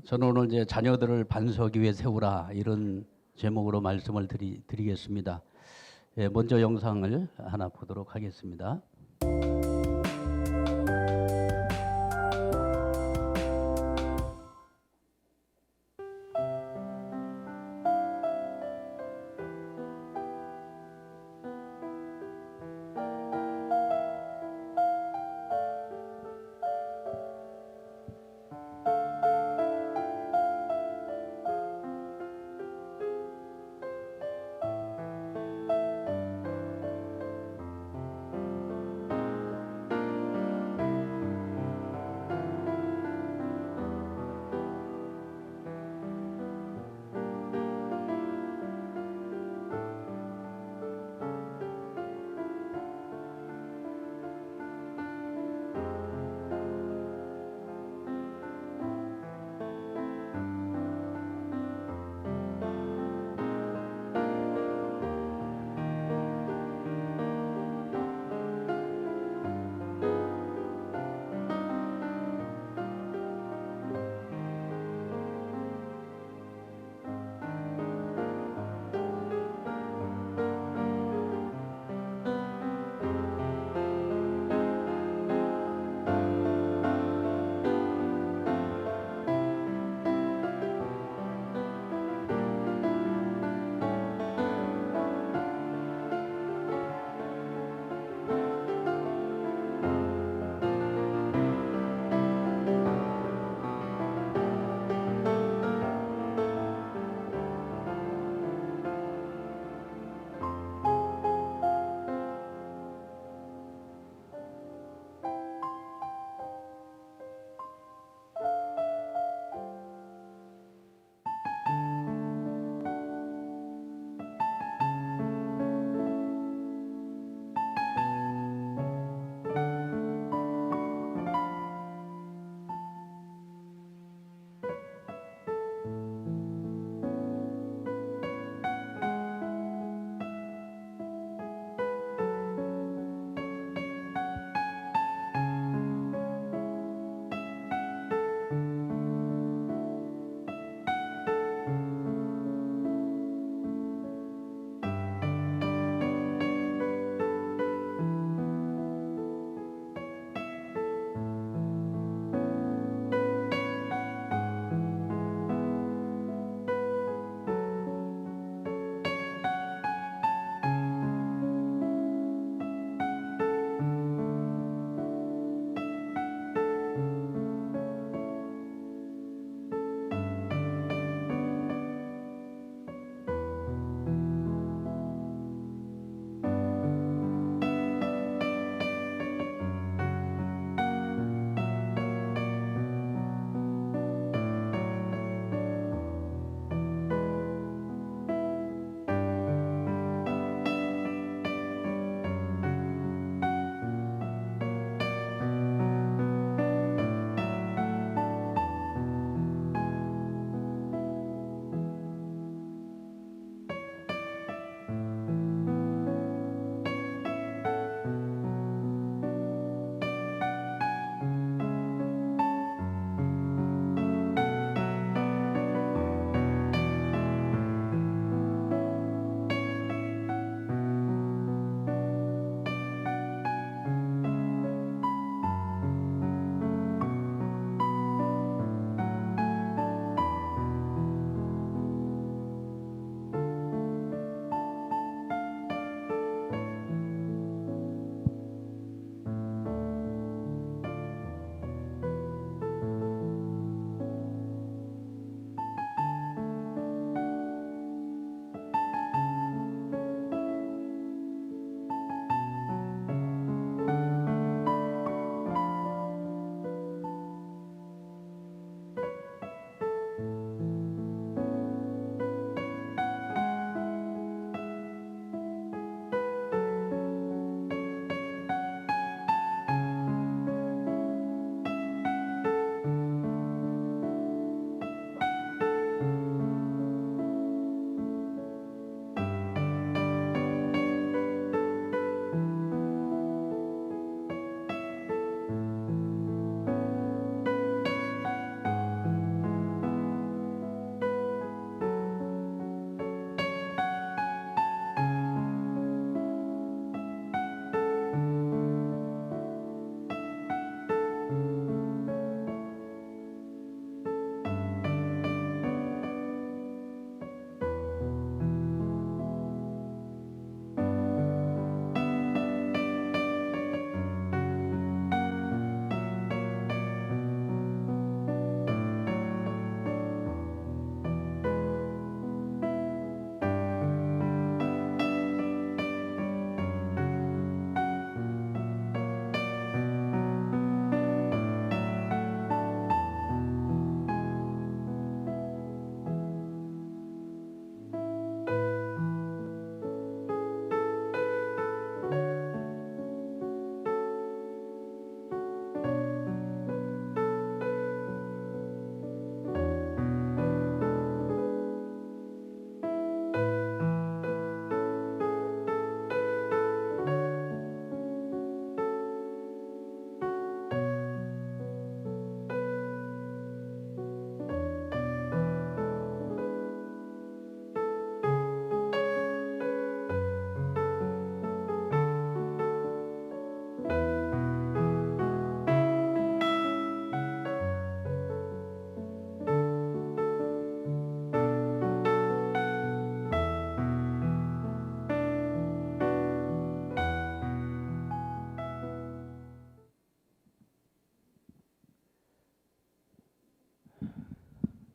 저는 오늘 이제 자녀들을 반석 위에 세우라 이런 제목으로 말씀을 드리겠습니다. 예, 먼저 영상을 하나 보도록 하겠습니다.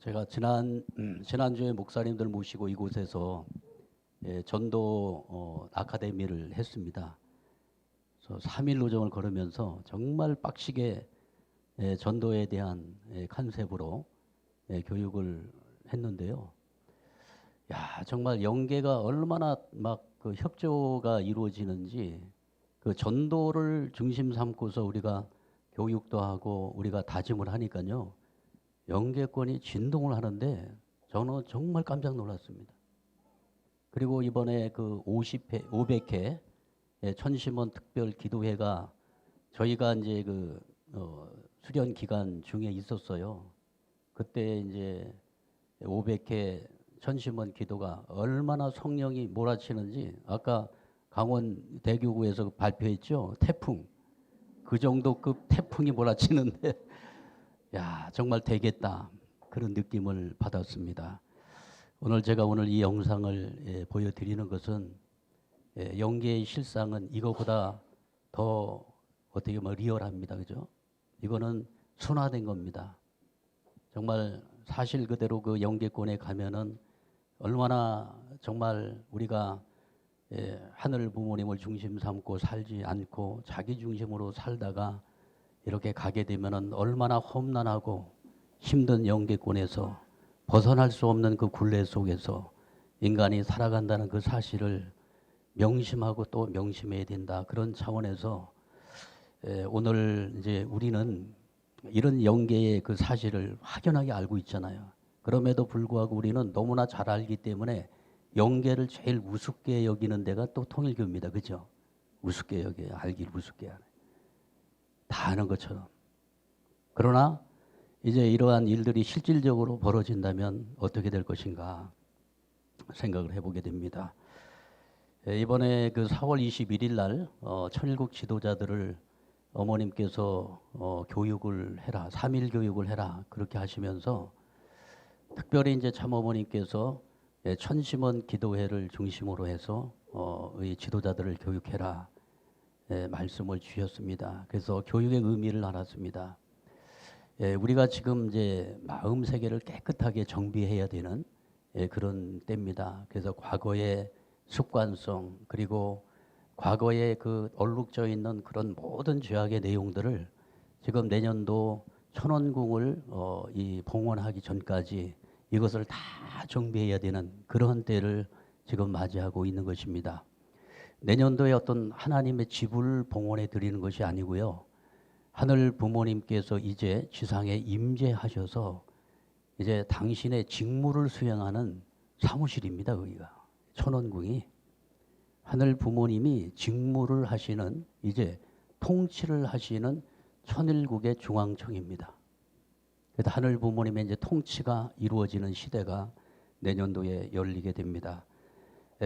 제가 지난주에 목사님들 모시고 이곳에서 전도 아카데미를 했습니다. 그래서 3일 노정을 걸으면서 정말 빡시게 전도에 대한 컨셉으로 교육을 했는데요. 야, 정말 영계가 얼마나 막 그 협조가 이루어지는지, 그 전도를 중심 삼고서 우리가 교육도 하고 우리가 다짐을 하니까요. 영계권이 진동을 하는데 저는 정말 깜짝 놀랐습니다. 그리고 이번에 그 500회 천심원 특별 기도회가 저희가 이제 그 수련 기간 중에 있었어요. 그때 이제 500회 천심원 기도가 얼마나 성령이 몰아치는지 아까 강원 대교구에서 발표했죠. 태풍. 그 정도급 태풍이 몰아치는데 야, 정말 되겠다. 그런 느낌을 받았습니다. 오늘 제가 이 영상을 보여드리는 것은 영계의 실상은 이거보다 더 어떻게 보면 리얼합니다. 그죠? 이거는 순화된 겁니다. 정말 사실 그대로 그 영계권에 가면은 얼마나 정말 우리가 하늘 부모님을 중심 삼고 살지 않고 자기 중심으로 살다가 이렇게 가게 되면은 얼마나 험난하고 힘든 영계권에서 벗어날 수 없는 그 굴레 속에서 인간이 살아간다는 그 사실을 명심하고 또 명심해야 된다. 그런 차원에서 오늘 이제 우리는 이런 영계의 그 사실을 확연하게 알고 있잖아요. 그럼에도 불구하고 우리는 너무나 잘 알기 때문에 영계를 제일 우습게 여기는 데가 또 통일교입니다. 그죠? 우습게 여겨요. 알기를 우습게 하네. 다 아는 것처럼. 그러나 이제 이러한 일들이 실질적으로 벌어진다면 어떻게 될 것인가 생각을 해보게 됩니다. 이번에 그 4월 21일 날 천일국 지도자들을 어머님께서 교육을 해라, 3일 교육을 해라 그렇게 하시면서 특별히 이제 참어머님께서 천심원 기도회를 중심으로 해서 이 지도자들을 교육해라 말씀을 주셨습니다. 그래서 교육의 의미를 알았습니다. 우리가 지금 이제 마음 세계를 깨끗하게 정비해야 되는 그런 때입니다. 그래서 과거의 습관성 그리고 과거에 그 얼룩져 있는 그런 모든 죄악의 내용들을 지금 내년도 천원궁을 이 봉헌하기 전까지 이것을 다 정비해야 되는 그런 때를 지금 맞이하고 있는 것입니다. 내년도에 어떤 하나님의 집을 봉헌해 드리는 것이 아니고요. 하늘 부모님께서 이제 지상에 임재하셔서 이제 당신의 직무를 수행하는 사무실입니다. 거기가 천원궁이 하늘 부모님이 직무를 하시는 이제 통치를 하시는 천일국의 중앙청입니다. 그래서 하늘 부모님의 이제 통치가 이루어지는 시대가 내년도에 열리게 됩니다.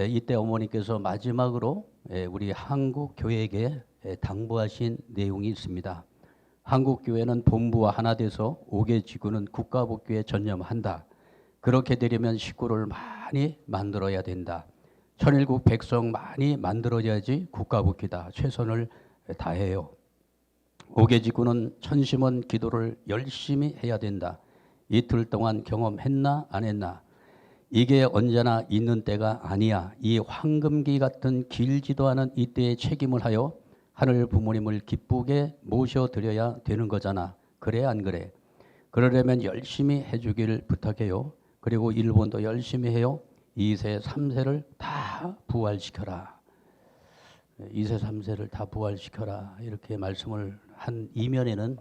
이때 어머니께서 마지막으로 우리 한국 교회에게 당부하신 내용이 있습니다. 한국 교회는 본부와 하나 돼서 5개 지구는 국가복귀에 전념한다. 그렇게 되려면 식구를 많이 만들어야 된다. 천일국 백성 많이 만들어야지 국가복귀다. 최선을 다해요. 5개 지구는 천심원 기도를 열심히 해야 된다. 이틀 동안 경험했나 안 했나? 이게 언제나 있는 때가 아니야. 이 황금기 같은 길지도 않은 이때의 책임을 하여 하늘 부모님을 기쁘게 모셔드려야 되는 거잖아. 그래 안 그래? 그러려면 열심히 해주길 부탁해요. 그리고 일본도 열심히 해요. 2세, 3세를 다 부활시켜라. 2세, 3세를 다 부활시켜라. 이렇게 말씀을 한 이면에는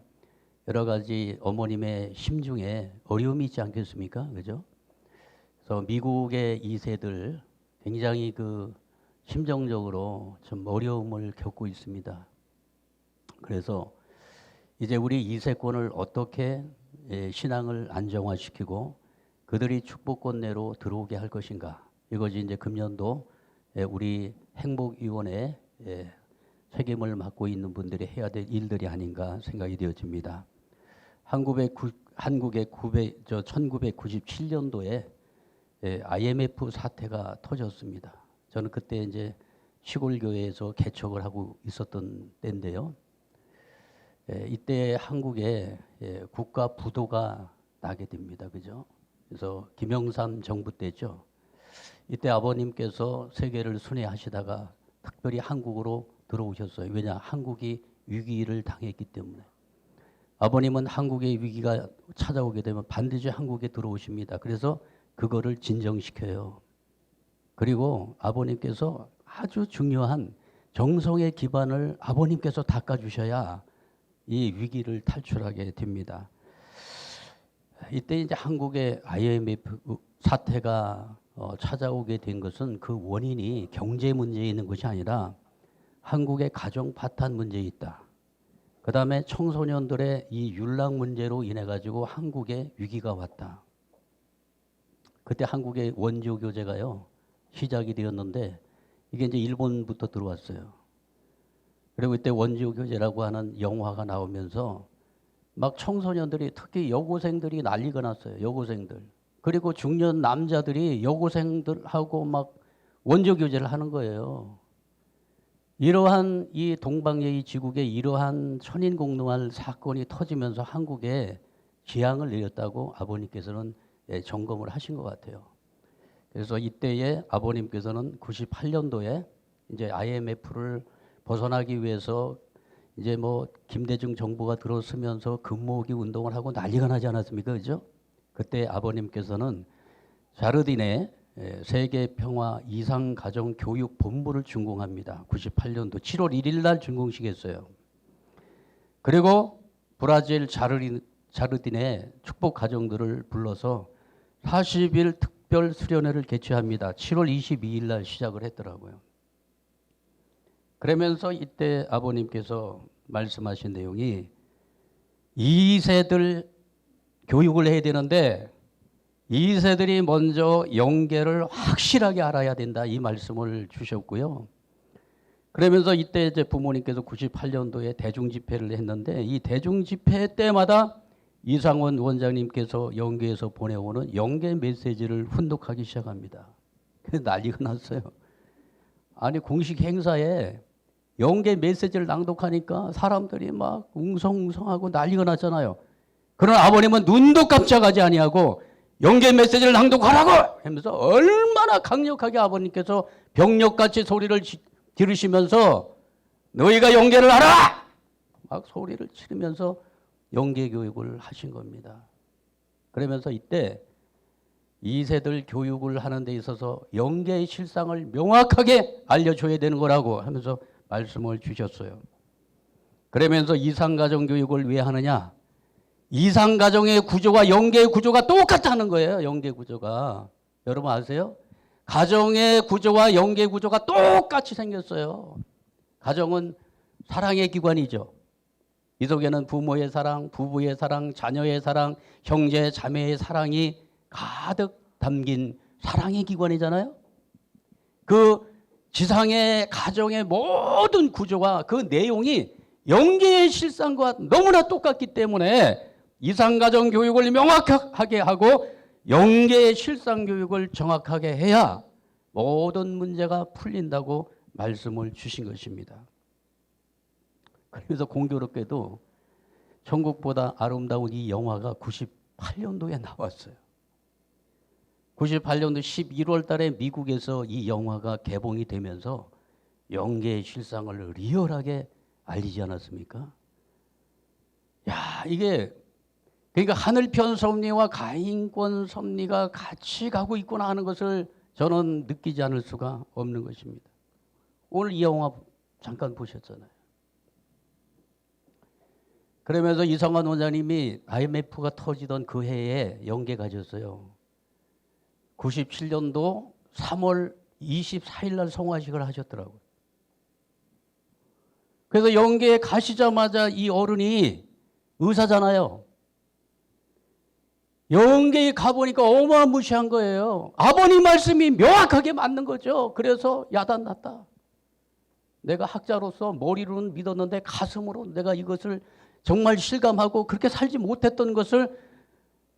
여러 가지 어머님의 심중에 어려움이 있지 않겠습니까? 그죠? 그래서 미국의 2세들 굉장히 그 심정적으로 좀 어려움을 겪고 있습니다. 그래서 이제 우리 2세권을 어떻게 신앙을 안정화시키고 그들이 축복권 내로 들어오게 할 것인가. 이것이 이제 금년도 우리 행복위원회 책임을 맡고 있는 분들이 해야 될 일들이 아닌가 생각이 되어집니다. 한국의 1997년도에 IMF 사태가 터졌습니다. 저는 그때 이제 시골 교회에서 개척을 하고 있었던 때인데요. 이때 한국에 국가 부도가 나게 됩니다. 그죠? 그래서 김영삼 정부 때죠. 이때 아버님께서 세계를 순회하시다가 특별히 한국으로 들어오셨어요. 왜냐? 한국이 위기를 당했기 때문에. 아버님은 한국의 위기가 찾아오게 되면 반드시 한국에 들어오십니다. 그래서 그거를 진정시켜요. 그리고 아버님께서 아주 중요한 정성의 기반을 아버님께서 닦아주셔야 이 위기를 탈출하게 됩니다. 이때 이제 한국의 IMF 사태가 찾아오게 된 것은 그 원인이 경제 문제에 있는 것이 아니라 한국의 가정 파탄 문제에 있다. 그 다음에 청소년들의 이 율락 문제로 인해 가지고 한국에 위기가 왔다. 그때 한국의 원조 교제가요 시작이 되었는데 이게 이제 일본부터 들어왔어요. 그리고 이때 원조 교제라고 하는 영화가 나오면서 막 청소년들이 특히 여고생들이 난리가 났어요. 여고생들. 그리고 중년 남자들이 여고생들하고 막 원조 교제를 하는 거예요. 이러한 이 동방예의 지국에 이러한 천인공노할 사건이 터지면서 한국에 재앙을 내렸다고 아버님께서는 점검을 하신 것 같아요. 그래서 이때에 아버님께서는 98년도에 이제 IMF를 벗어나기 위해서 이제 뭐 김대중 정부가 들어서면서 금모으기 운동을 하고 난리가 나지 않았습니까? 그죠? 그때 아버님께서는 자르딘의 세계평화 이상가정교육본부를 준공합니다. 98년도 7월 1일 날 준공식했어요. 그리고 브라질 자르딘의 축복가정들을 불러서 40일 특별 수련회를 개최합니다. 7월 22일 날 시작을 했더라고요. 그러면서 이때 아버님께서 말씀하신 내용이 2세들 교육을 해야 되는데 2세들이 먼저 영계를 확실하게 알아야 된다 이 말씀을 주셨고요. 그러면서 이때 이제 부모님께서 98년도에 대중집회를 했는데 이 대중집회 때마다 이상원 원장님께서 영계에서 보내오는 영계 메시지를 훈독하기 시작합니다. 그래서 난리가 났어요. 아니 공식 행사에 영계 메시지를 낭독하니까 사람들이 막 웅성웅성하고 난리가 났잖아요. 그러나 아버님은 눈도 깜짝하지 아니하고 영계 메시지를 낭독하라고 하면서 얼마나 강력하게 아버님께서 병력같이 소리를 지르시면서 너희가 영계를 알아! 막 소리를 지르면서 영계 교육을 하신 겁니다. 그러면서 이때 2세들 교육을 하는 데 있어서 영계의 실상을 명확하게 알려줘야 되는 거라고 하면서 말씀을 주셨어요. 그러면서 이상가정 교육을 왜 하느냐? 이상가정의 구조와 영계의 구조가 똑같다는 거예요. 영계 구조가. 여러분 아세요? 가정의 구조와 영계 구조가 똑같이 생겼어요. 가정은 사랑의 기관이죠. 이 속에는 부모의 사랑, 부부의 사랑, 자녀의 사랑, 형제, 자매의 사랑이 가득 담긴 사랑의 기관이잖아요. 그 지상의 가정의 모든 구조와 그 내용이 영계의 실상과 너무나 똑같기 때문에 이상가정 교육을 명확하게 하고 영계의 실상 교육을 정확하게 해야 모든 문제가 풀린다고 말씀을 주신 것입니다. 그래서 공교롭게도 천국보다 아름다운 이 영화가 98년도에 나왔어요. 98년도 11월 달에 미국에서 이 영화가 개봉이 되면서 영계의 실상을 리얼하게 알리지 않았습니까? 야, 이게 그러니까 하늘편 섭리와 가인권 섭리가 같이 가고 있구나 하는 것을 저는 느끼지 않을 수가 없는 것입니다. 오늘 이 영화 잠깐 보셨잖아요. 그러면서 이성환 원장님이 IMF가 터지던 그 해에 영계 가졌어요. 97년도 3월 24일 날 성화식을 하셨더라고요. 그래서 영계에 가시자마자 이 어른이 의사잖아요. 영계에 가보니까 어마무시한 거예요. 아버님 말씀이 명확하게 맞는 거죠. 그래서 야단났다. 내가 학자로서 머리로는 믿었는데 가슴으로 내가 이것을 정말 실감하고 그렇게 살지 못했던 것을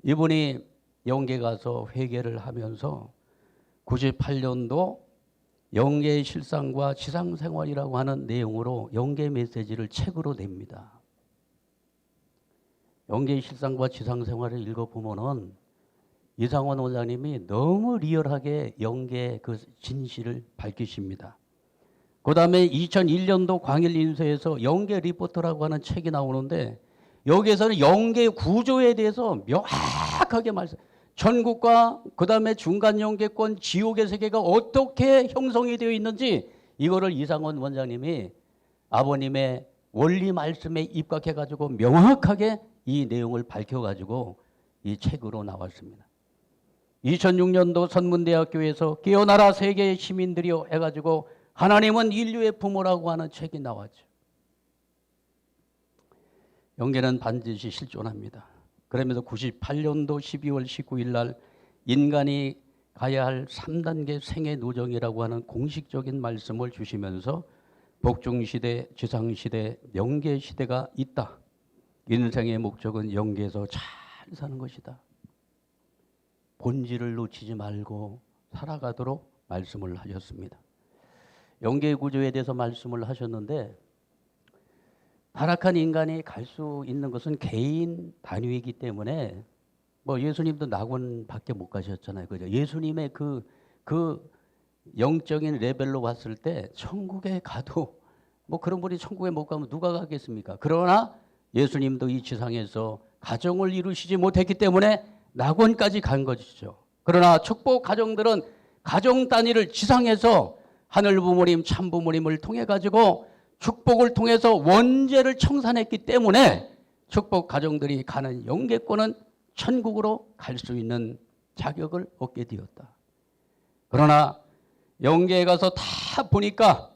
이분이 영계 가서 회개를 하면서 98년도 영계의 실상과 지상생활이라고 하는 내용으로 영계 메시지를 책으로 냅니다. 영계의 실상과 지상생활을 읽어보면은 이상원 원장님이 너무 리얼하게 영계의 그 진실을 밝히십니다. 그 다음에 2001년도 광일 인쇄에서 영계 리포터라고 하는 책이 나오는데 여기에서는 영계 구조에 대해서 명확하게 전국과 그 다음에 중간 영계권 지옥의 세계가 어떻게 형성이 되어 있는지 이거를 이상원 원장님이 아버님의 원리 말씀에 입각해가지고 명확하게 이 내용을 밝혀가지고 이 책으로 나왔습니다. 2006년도 선문대학교에서 깨어나라 세계의 시민들이여 해가지고 하나님은 인류의 부모라고 하는 책이 나왔죠. 영계는 반드시 실존합니다. 그러면서 98년도 12월 19일 날 인간이 가야 할 3단계 생애 노정이라고 하는 공식적인 말씀을 주시면서 복중시대, 지상시대, 영계시대가 있다. 인생의 목적은 영계에서 잘 사는 것이다. 본질을 놓치지 말고 살아가도록 말씀을 하셨습니다. 영계 구조에 대해서 말씀을 하셨는데 타락한 인간이 갈 수 있는 것은 개인 단위이기 때문에 뭐 예수님도 낙원밖에 못 가셨잖아요. 그죠? 예수님의 그 영적인 레벨로 봤을 때 천국에 가도 뭐 그런 분이 천국에 못 가면 누가 가겠습니까? 그러나 예수님도 이 지상에서 가정을 이루시지 못했기 때문에 낙원까지 간 것이죠. 그러나 축복 가정들은 가정 단위를 지상에서 하늘 부모님, 참 부모님을 통해 가지고 축복을 통해서 원죄를 청산했기 때문에 축복 가정들이 가는 영계권은 천국으로 갈 수 있는 자격을 얻게 되었다. 그러나 영계에 가서 다 보니까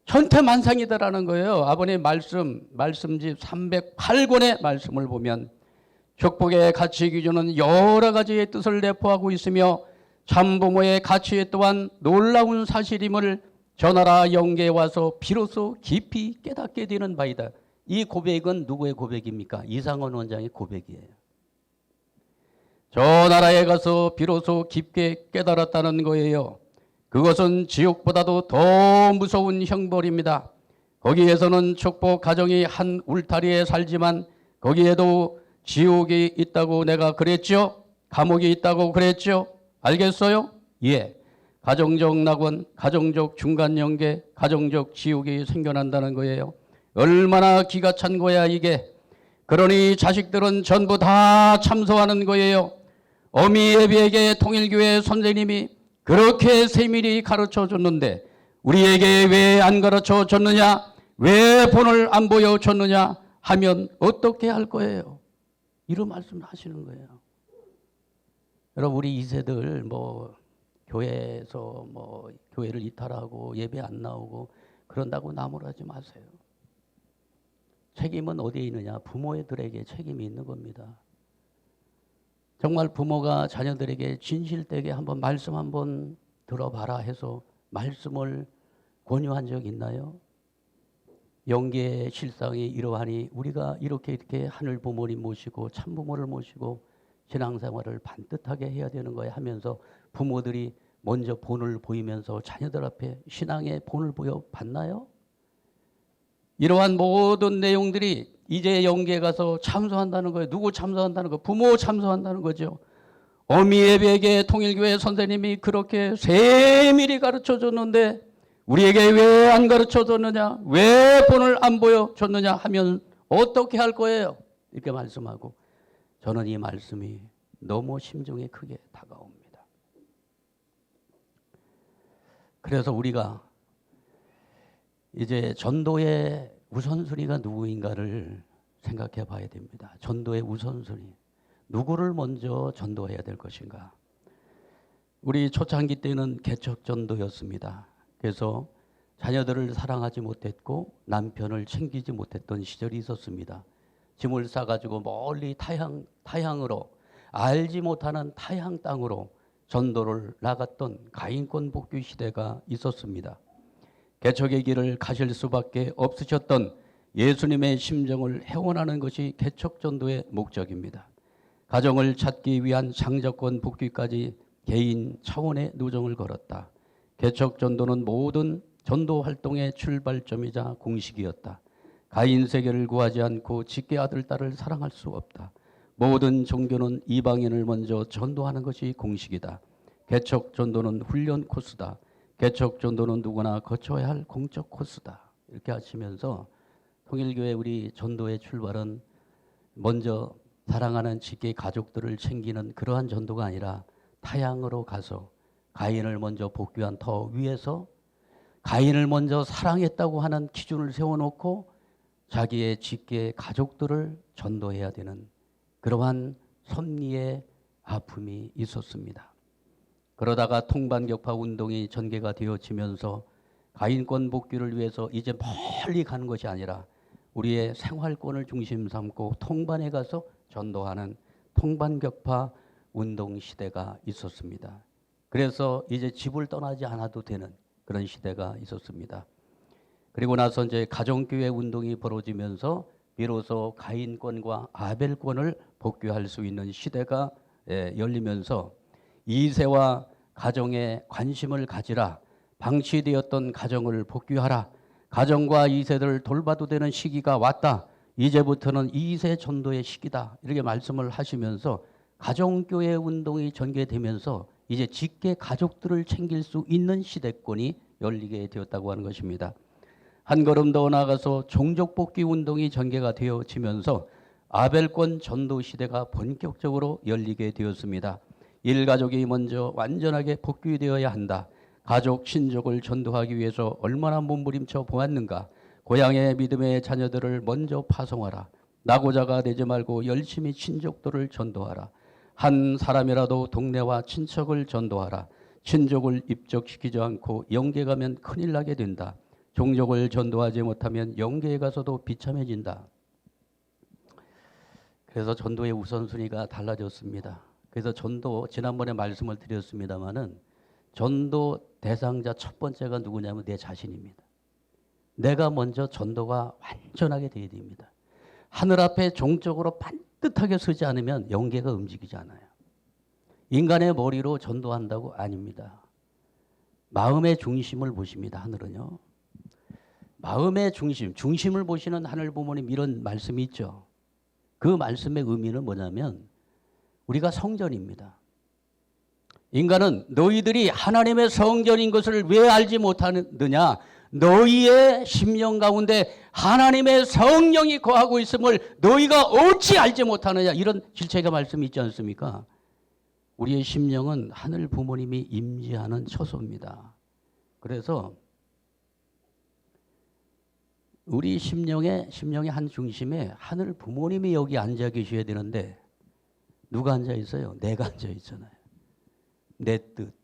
천태만상이다라는 거예요. 아버님 말씀집 308권의 말씀을 보면 축복의 가치 기준은 여러 가지의 뜻을 내포하고 있으며 참부모의 가치 또한 놀라운 사실임을 전하라 영계에 와서 비로소 깊이 깨닫게 되는 바이다. 이 고백은 누구의 고백입니까? 이상원 원장의 고백이에요. 저 나라에 가서 비로소 깊게 깨달았다는 거예요. 그것은 지옥보다도 더 무서운 형벌입니다. 거기에서는 축복 가정이 한 울타리에 살지만 거기에도 지옥이 있다고 내가 그랬죠? 감옥이 있다고 그랬죠? 알겠어요? 예. 가정적 낙원, 가정적 중간영계, 가정적 지옥이 생겨난다는 거예요. 얼마나 기가 찬 거야 이게. 그러니 자식들은 전부 다 참소하는 거예요. 어미 예비에게 통일교회 선생님이 그렇게 세밀히 가르쳐 줬는데 우리에게 왜 안 가르쳐 줬느냐? 왜 본을 안 보여줬느냐? 하면 어떻게 할 거예요? 이런 말씀을 하시는 거예요. 여러분 우리 2세들 뭐 교회에서 뭐 교회를 이탈하고 예배 안 나오고 그런다고 나무라지 마세요. 책임은 어디에 있느냐? 부모들에게 책임이 있는 겁니다. 정말 부모가 자녀들에게 진실되게 한번 말씀 한번 들어봐라 해서 말씀을 권유한 적 있나요? 영계의 실상이 이러하니 우리가 이렇게 하늘 부모님 모시고 참 부모를 모시고 신앙생활을 반듯하게 해야 되는 거야 하면서 부모들이 먼저 본을 보이면서 자녀들 앞에 신앙의 본을 보여 봤나요? 이러한 모든 내용들이 이제 영계에 가서 참소한다는 거예요. 누구 참소한다는 거? 부모 참소한다는 거죠. 어미 예배에게 통일교회 선생님이 그렇게 세밀히 가르쳐 줬는데 우리에게 왜 안 가르쳐 줬느냐? 왜 본을 안 보여줬느냐 하면 어떻게 할 거예요? 이렇게 말씀하고 저는 이 말씀이 너무 심중에 크게 다가옵니다. 그래서 우리가 이제 전도의 우선순위가 누구인가를 생각해 봐야 됩니다. 전도의 우선순위. 누구를 먼저 전도해야 될 것인가? 우리 초창기 때는 개척전도였습니다. 그래서 자녀들을 사랑하지 못했고 남편을 챙기지 못했던 시절이 있었습니다. 짐을 싸가지고 멀리 타향으로 알지 못하는 타향 땅으로 전도를 나갔던 가인권 복귀 시대가 있었습니다. 개척의 길을 가실 수밖에 없으셨던 예수님의 심정을 회원하는 것이 개척전도의 목적입니다. 가정을 찾기 위한 장자권 복귀까지 개인 차원의 노정을 걸었다. 개척전도는 모든 전도 활동의 출발점이자 공식이었다. 가인 세계를 구하지 않고 직계 아들, 딸을 사랑할 수 없다. 모든 종교는 이방인을 먼저 전도하는 것이 공식이다. 개척 전도는 훈련 코스다. 개척 전도는 누구나 거쳐야 할 공적 코스다. 이렇게 하시면서 통일교회 우리 전도의 출발은 먼저 사랑하는 직계 가족들을 챙기는 그러한 전도가 아니라 타향으로 가서 가인을 먼저 복귀한 터 위에서 가인을 먼저 사랑했다고 하는 기준을 세워놓고 자기의 직계 가족들을 전도해야 되는 그러한 섭리의 아픔이 있었습니다. 그러다가 통반격파 운동이 전개가 되어지면서 가인권 복귀를 위해서 이제 멀리 가는 것이 아니라 우리의 생활권을 중심 삼고 통반에 가서 전도하는 통반격파 운동 시대가 있었습니다. 그래서 이제 집을 떠나지 않아도 되는 그런 시대가 있었습니다. 그리고 나서 이제 가정교회 운동이 벌어지면서 비로소 가인권과 아벨권을 복귀할 수 있는 시대가 열리면서 2세와 가정에 관심을 가지라, 방치되었던 가정을 복귀하라, 가정과 2세들을 돌봐도 되는 시기가 왔다, 이제부터는 2세 전도의 시기다, 이렇게 말씀을 하시면서 가정교회 운동이 전개되면서 이제 직계 가족들을 챙길 수 있는 시대권이 열리게 되었다고 하는 것입니다. 한 걸음 더 나아가서 종족복귀 운동이 전개가 되어지면서 아벨권 전도 시대가 본격적으로 열리게 되었습니다. 일가족이 먼저 완전하게 복귀되어야 한다. 가족, 친족을 전도하기 위해서 얼마나 몸부림쳐 보았는가. 고향의 믿음의 자녀들을 먼저 파송하라. 낙오자가 되지 말고 열심히 친족들을 전도하라. 한 사람이라도 동네와 친척을 전도하라. 친족을 입적시키지 않고 영계 가면 큰일 나게 된다. 종족을 전도하지 못하면 영계에 가서도 비참해진다. 그래서 전도의 우선순위가 달라졌습니다. 그래서 전도, 지난번에 말씀을 드렸습니다마는 전도 대상자 첫 번째가 누구냐면 내 자신입니다. 내가 먼저 전도가 완전하게 되어야 됩니다. 하늘 앞에 종적으로 반듯하게 서지 않으면 영계가 움직이지 않아요. 인간의 머리로 전도한다고 아닙니다. 마음의 중심을 보십니다. 하늘은요. 마음의 중심, 중심을 보시는 하늘 부모님 이런 말씀이 있죠. 그 말씀의 의미는 뭐냐면 우리가 성전입니다. 인간은 너희들이 하나님의 성전인 것을 왜 알지 못하느냐? 너희의 심령 가운데 하나님의 성령이 거하고 있음을 너희가 어찌 알지 못하느냐? 이런 질책의 말씀이 있지 않습니까? 우리의 심령은 하늘 부모님이 임재하는 처소입니다. 그래서 우리 심령의 한 중심에 하늘 부모님이 여기 앉아 계셔야 되는데 누가 앉아 있어요? 내가 앉아 있잖아요. 내 뜻,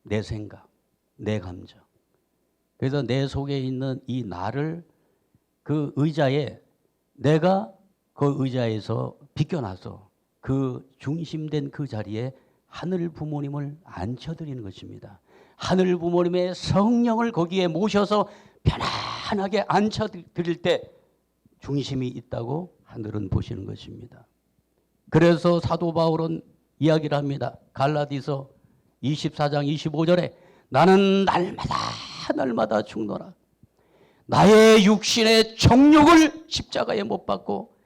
내 생각, 내 감정. 그래서 내 속에 있는 이 나를 그 의자에 내가 그 의자에서 비껴나서 그 중심된 그 자리에 하늘 부모님을 앉혀드리는 것입니다. 하늘 부모님의 성령을 거기에 모셔서 편안하게 앉혀드릴 때 중심이 있다고 하늘은 보시는 것입니다. 그래서 사도 바울은 이야기를 합니다. 갈라디서 24장 25절에 나는 날마다 죽노라. 나의 육신의 정욕을 십자가에 못 박고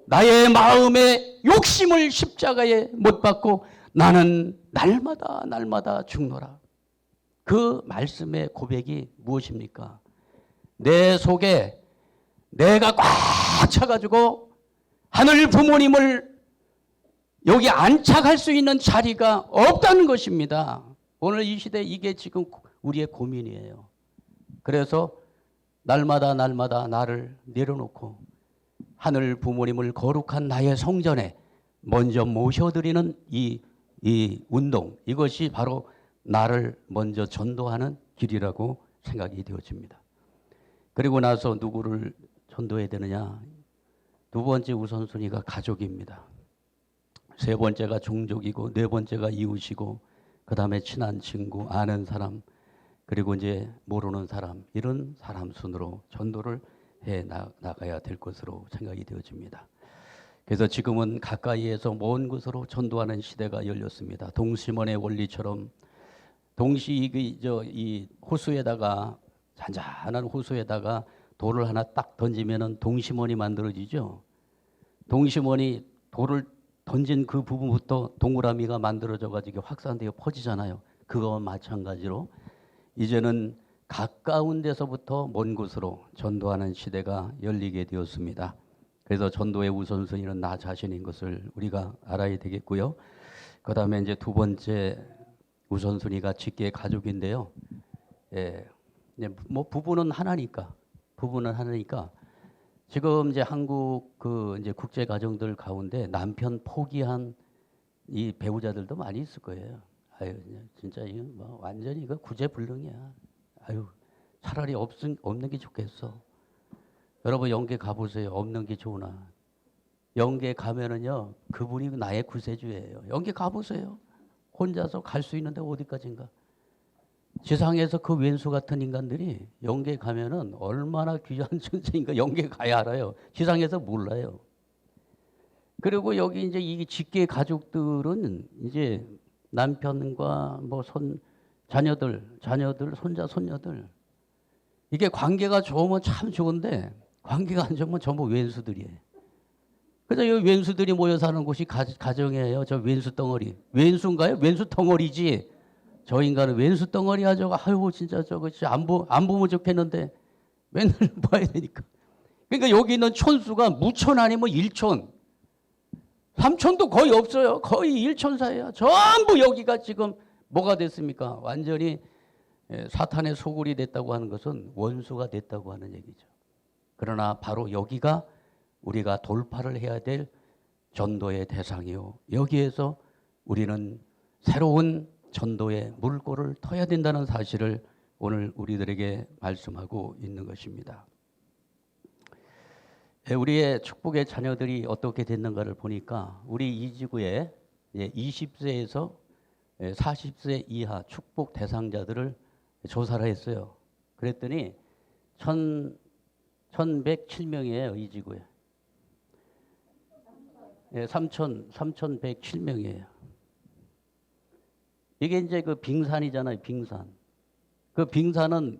나의 마음의 욕심을 십자가에 못 박고 나는 날마다 죽노라. 그 말씀의 고백이 무엇입니까? 내 속에 내가 꽉 차가지고 하늘 부모님을 여기 안착할 수 있는 자리가 없다는 것입니다. 오늘 이 시대 이게 지금 우리의 고민이에요. 그래서 날마다 나를 내려놓고 하늘 부모님을 거룩한 나의 성전에 먼저 모셔드리는 이 운동, 이것이 바로 나를 먼저 전도하는 길이라고 생각이 되어집니다. 그리고 나서 누구를 전도해야 되느냐? 두 번째 우선순위가 가족입니다. 세 번째가 종족이고 네 번째가 이웃이고 그 다음에 친한 친구, 아는 사람, 그리고 이제 모르는 사람, 이런 사람 순으로 전도를 해 나가야 될 것으로 생각이 되어집니다. 그래서 지금은 가까이에서 먼 곳으로 전도하는 시대가 열렸습니다. 동심원의 원리처럼 이 호수에다가 잔잔한 호수에다가 돌을 하나 딱 던지면은 동심원이 만들어지죠. 동심원이 돌을 던진 그 부분부터 동그라미가 만들어져 가지고 확산되어 퍼지잖아요. 그거와 마찬가지로 이제는 가까운 데서부터 먼 곳으로 전도하는 시대가 열리게 되었습니다. 그래서 전도의 우선순위는 나 자신인 것을 우리가 알아야 되겠고요. 그다음에 이제 두 번째 우선순위가 직계 가족인데요. 예, 뭐 부부는 하나니까 지금 이제 한국 그 이제 국제 가정들 가운데 남편 포기한 이 배우자들도 많이 있을 거예요. 아유, 진짜 이거 뭐 완전히 이거 구제불능이야. 아유, 차라리 없는 게 좋겠어. 여러분 영계 가보세요. 없는 게 좋으나. 영계 가면은요, 그분이 나의 구세주예요. 영계 가보세요. 혼자서 갈 수 있는데 어디까지인가. 지상에서 그 왼수 같은 인간들이 영계 가면은 얼마나 귀한 존재인가 영계 가야 알아요. 지상에서 몰라요. 그리고 여기 이제 이 직계 가족들은 이제 남편과 뭐 자녀들, 손자, 손녀들. 이게 관계가 좋으면 참 좋은데 관계가 안 좋으면 전부 왼수들이에요. 그래서 이 왼수들이 모여 사는 곳이 가정이에요. 저 왼수 덩어리. 왼수인가요? 왼수 덩어리지. 저 인간은 왼수 덩어리야 저거. 아유 진짜 저거 안 보면 좋겠는데 맨날 봐야 되니까. 그러니까 여기 있는 촌수가 무촌 아니면 일촌. 삼촌도 거의 없어요. 거의 일촌 사이야. 전부 여기가 지금 뭐가 됐습니까? 완전히 사탄의 소굴이 됐다고 하는 것은 원수가 됐다고 하는 얘기죠. 그러나 바로 여기가 우리가 돌파를 해야 될 전도의 대상이요. 여기에서 우리는 새로운 전도의 물꼬를 터야 된다는 사실을 오늘 우리들에게 말씀하고 있는 것입니다. 우리의 축복의 자녀들이 어떻게 됐는가를 보니까 우리 이 지구에 20세에서 40세 이하 축복 대상자들을 조사를 했어요. 그랬더니 1107명이에요. 이 지구에. 3107명이에요. 이게 이제 그 빙산이잖아요. 빙산. 그 빙산은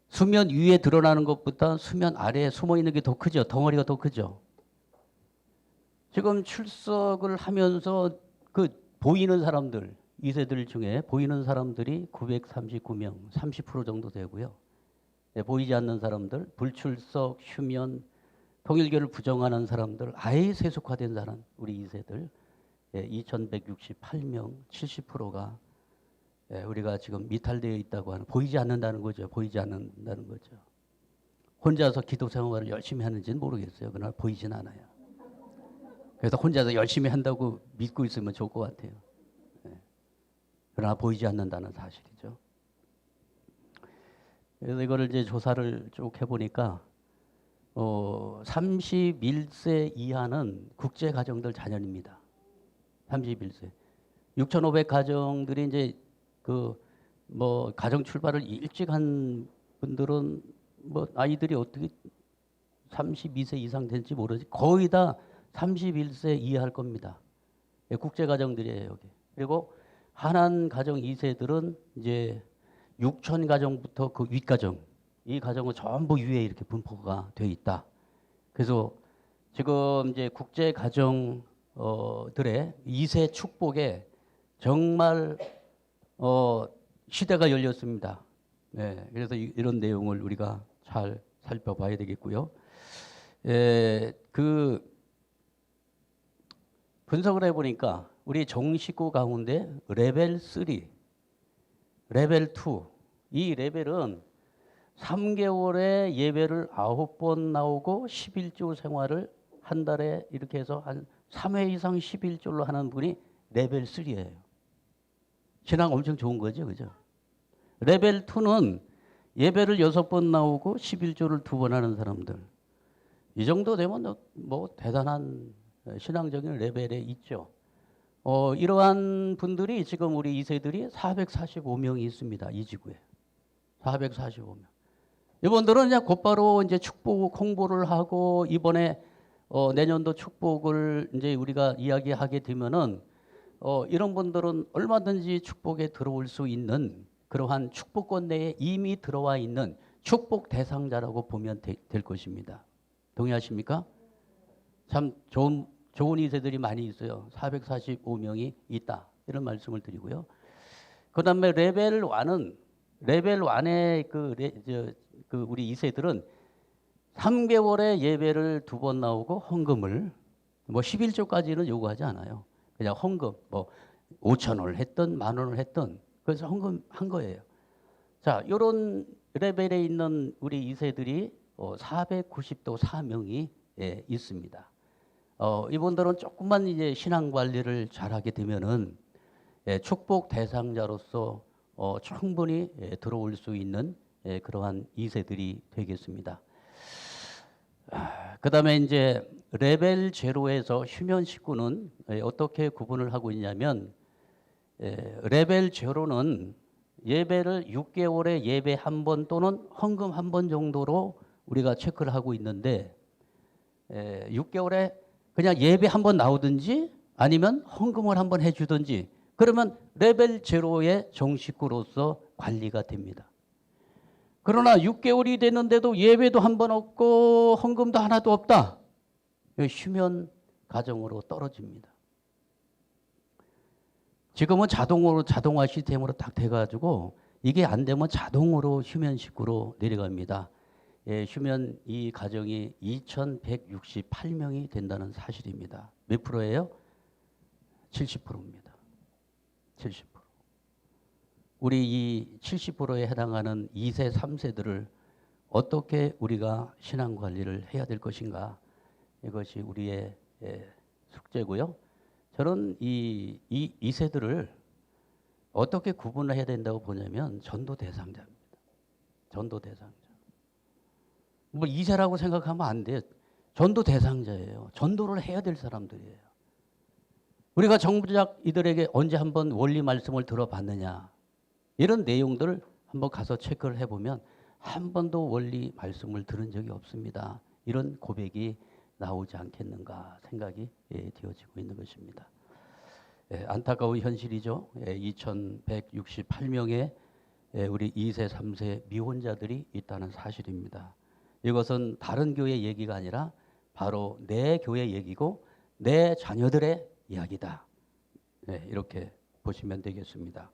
수면 위에 드러나는 것보다 수면 아래에 숨어 있는 게 더 크죠. 덩어리가 더 크죠. 지금 출석을 하면서 그 보이는 사람들, 2세들 중에 보이는 사람들이 939명, 30% 정도 되고요. 보이지 않는 사람들, 불출석, 휴면, 통일교를 부정하는 사람들, 아예 세속화된 사람, 우리 2세들 2168명, 70%가 우리가 지금 미탈되어 있다고 하는, 보이지 않는다는 거죠. 보이지 않는다는 거죠. 혼자서 기도 생활을 열심히 하는지는 모르겠어요. 그러나 보이진 않아요. 그래서 혼자서 열심히 한다고 믿고 있으면 좋을 것 같아요. 그러나 보이지 않는다는 사실이죠. 그래서 이거를 이제 조사를 쭉 해보니까 31세 이하는 국제 가정들 자녀입니다. 31세. 6,500 가정들이 이제 그 뭐 가정 출발을 일찍 한 분들은 뭐 아이들이 어떻게 32세 이상 된지 모르지 거의 다 31세 이하일 겁니다. 국제 가정들이에요, 여기. 그리고 한한 가정 2세들은 이제 6천 가정부터 그 윗가정, 이 가정은 전부 위에 이렇게 분포가 돼 있다. 그래서 지금 이제 국제 가정들의 2세 축복에 정말 시대가 열렸습니다. 네, 그래서 이런 내용을 우리가 잘 살펴봐야 되겠고요. 그 분석을 해보니까 우리 정식구 가운데 레벨 3, 레벨 2, 이 레벨은 3개월에 예배를 9번 나오고 11조 생활을 한 달에 이렇게 해서 한 3회 이상 11조로 하는 분이 레벨 3예요. 신앙 엄청 좋은 거죠, 그죠? 레벨 2는 예배를 6번 나오고 11조를 2번 하는 사람들. 이 정도 되면 뭐 대단한 신앙적인 레벨에 있죠. 이러한 분들이 지금 우리 2세들이 445명이 있습니다. 이 지구에. 445명. 이분들은 그냥 곧바로 이제 축복 홍보를 하고 이번에 내년도 축복을 이제 우리가 이야기하게 되면은 이런 분들은 얼마든지 축복에 들어올 수 있는 그러한 축복권 내에 이미 들어와 있는 축복 대상자라고 보면 될 것입니다. 동의하십니까? 참 좋은 2세들이 많이 있어요. 445명이 있다. 이런 말씀을 드리고요. 그 다음에 레벨 1의 그 우리 2세들은 3개월에 예배를 2번 나오고 헌금을 뭐 11조까지는 요구하지 않아요. 그냥 헌금 뭐 5,000원을 했든 10,000원을 했든 그래서 헌금한 거예요. 자, 요런 레벨에 있는 우리 2세들이 490도 4명이 있습니다. 이분들은 조금만 이제 신앙 관리를 잘하게 되면은 축복 대상자로서 충분히 들어올 수 있는 그러한 2세들이 되겠습니다. 그 다음에 이제 레벨 제로에서 휴면 식구는 어떻게 구분을 하고 있냐면 레벨 제로는 예배를 6개월에 예배 한 번 또는 헌금 한 번 정도로 우리가 체크를 하고 있는데 6개월에 그냥 예배 한 번 나오든지 아니면 헌금을 한 번 해주든지 그러면 레벨 제로의 정식구로서 관리가 됩니다. 그러나 6개월이 됐는데도 예배도 한 번 없고 헌금도 하나도 없다. 휴면 가정으로 떨어집니다. 지금은 자동화 시스템으로 딱 돼가지고 이게 안 되면 자동으로 휴면 식구로 내려갑니다. 휴면 이 가정이 2,168명이 된다는 사실입니다. 몇 프로예요? 70%입니다. 70%. 우리 이 70%에 해당하는 2세, 3세들을 어떻게 우리가 신앙 관리를 해야 될 것인가? 이것이 우리의 숙제고요. 저는 이 2세들을 어떻게 구분을 해야 된다고 보냐면 전도 대상자입니다. 전도 대상자. 뭐 2세라고 생각하면 안 돼요. 전도 대상자예요. 전도를 해야 될 사람들이에요. 우리가 정부작 이들에게 언제 한번 원리 말씀을 들어봤느냐. 이런 내용들을 한번 가서 체크를 해보면 한 번도 원리 말씀을 들은 적이 없습니다. 이런 고백이 나오지 않겠는가 생각이 되어지고 있는 것입니다. 안타까운 현실이죠. 2,168명의 우리 2세, 3세 미혼자들이 있다는 사실입니다. 이것은 다른 교회 얘기가 아니라 바로 내 교회 얘기고 내 자녀들의 이야기다. 이렇게 보시면 되겠습니다.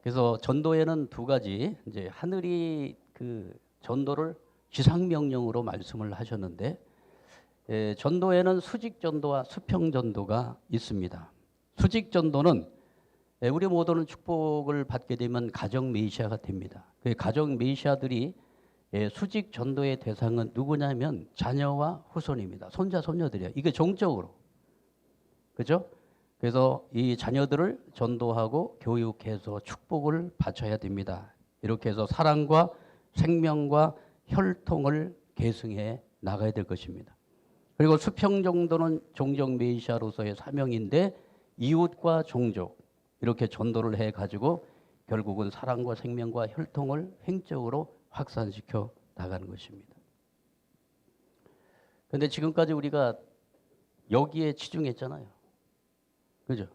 그래서 전도에는 두 가지, 이제 하늘이 그 전도를 지상명령으로 말씀을 하셨는데, 전도에는 수직 전도와 수평 전도가 있습니다. 수직 전도는 우리 모두는 축복을 받게 되면 가정 메시아가 됩니다. 그 가정 메시아들이 수직 전도의 대상은 누구냐면 자녀와 후손입니다. 손자, 손녀들이에요. 이게 종적으로. 그죠? 그래서 이 자녀들을 전도하고 교육해서 축복을 바쳐야 됩니다. 이렇게 해서 사랑과 생명과 혈통을 계승해 나가야 될 것입니다. 그리고 수평 정도는 종족 메시아로서의 사명인데 이웃과 종족 이렇게 전도를 해가지고 결국은 사랑과 생명과 혈통을 횡적으로 확산시켜 나가는 것입니다. 그런데 지금까지 우리가 여기에 치중했잖아요. 그죠?